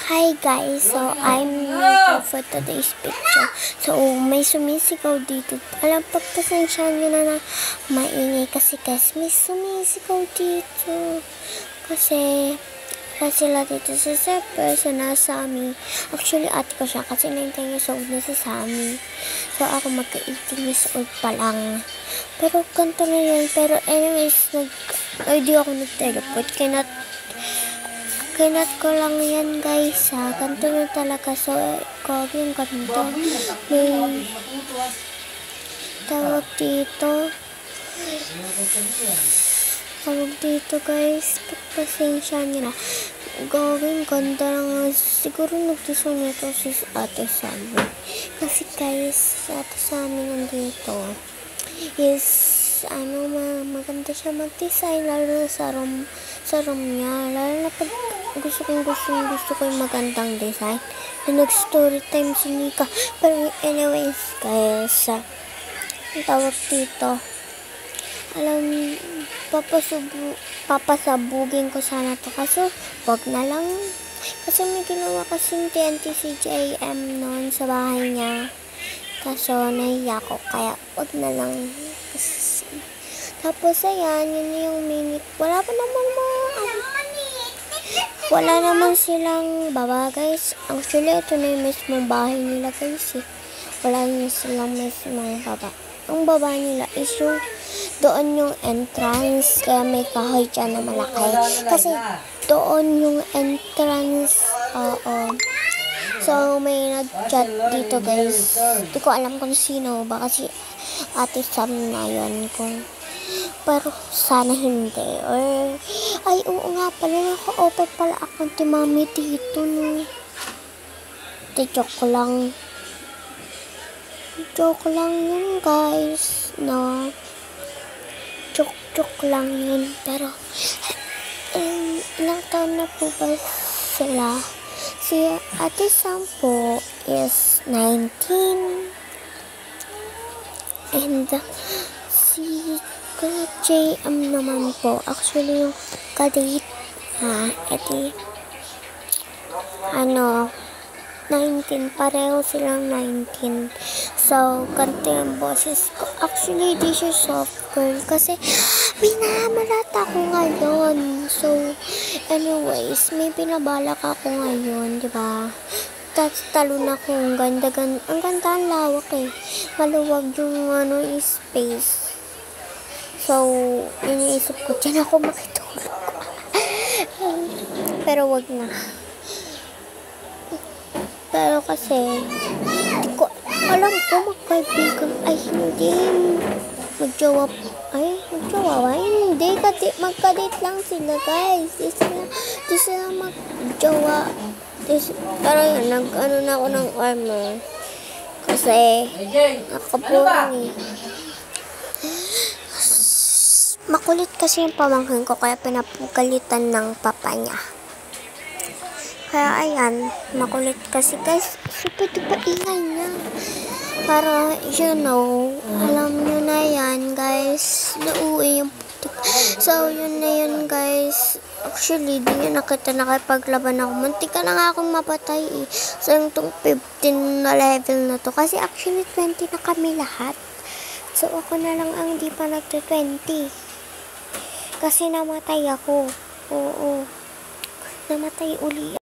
Hi guys, so I'm making for today's picture. So may sumisigaw dito. Alam, pagpasensyahan nyo na maingay kasi guys, may sumisigaw dito. Kasi sila dito sa Sepper, sa Nasami. Actually, ate ko siya kasi 19 years old na si Sammy. So ako magka-18 years old pa lang. Pero kanto na yun. Pero anyways, di ako nag-teleport. Kinat ko lang yan guys ha. Ganito na talaga. So, kogi yung ganito. May tawag dito. Guys. Pagpasensya nyo na. Gawin ganda lang. Siguro nagdisong nito si Ate Sammy. Kasi guys, si Ate Sammy nandito is maganda siya mag-design. Lalo na sa room niya. Lalo na pag gusto ko yung magandang design. Na nag-story time si Nika. Pero anyways, guys, tawag dito. Alam, papasabugin ko sana to. Kaso, wag na lang. Kasi may ginawa kasing TNT si JM noon sa bahay niya. Kaso, nahiya ko. Kaya, wag na lang. Tapos, ayan, yun yung minute. Wala naman silang baba, guys. Actually, ito na yung mismong bahay nila, guys. Wala na silang mismong baba. Ang baba nila is yung doon yung entrance. Kaya may kahoy dyan na malaki. Kasi doon yung entrance. So, may nag-chat dito, guys. Hindi ko alam kung sino. Baka si Ate Sam na yun. Pero sana hindi. Or, ay, oo nga pala. Naka-open pala account ni Mami dito, no. Joke lang. Joke lang yun, guys. No. Joke lang yun. Pero, ilang taon na po ba sila? Si Ate Sam po is 19. And, si Kuya JM naman po, actually yung kadate, edi, 19, pareho silang 19. So, ganito yung boses ko. Actually, di siya soft girl, kasi minamalata ko ngayon. So, anyways, may binabalak ako ngayon, diba? Talon ako, ang ganda, ang lawak eh. Maluwag yung space. So, iniisip ko, dyan ako makitulog. Pero wag na. Pero kasi, alam ko magkaibigan, ay hindi, magjowa ba? Hindi, magkadate lang sila guys. Di sila magjowa. Pero yun, na ako ng armor. Kasi, nakapurang eh. Makulit kasi yung pamangkin ko, kaya pinapagalitan ng papa niya. Kaya ayan, makulit kasi guys, super duper ingay niya. Para, alam nyo na yan guys, nauwi yung putik. So, yun na yun guys. Actually, di nyo nakita nakipaglaban ako. Muntik ka na nga akong mapatay eh. So, yung 15 na level na to. Kasi actually, 20 na kami lahat. So, ako na lang ang di pa nagte-20. Kasi namatay ako. Oo. Namatay uli.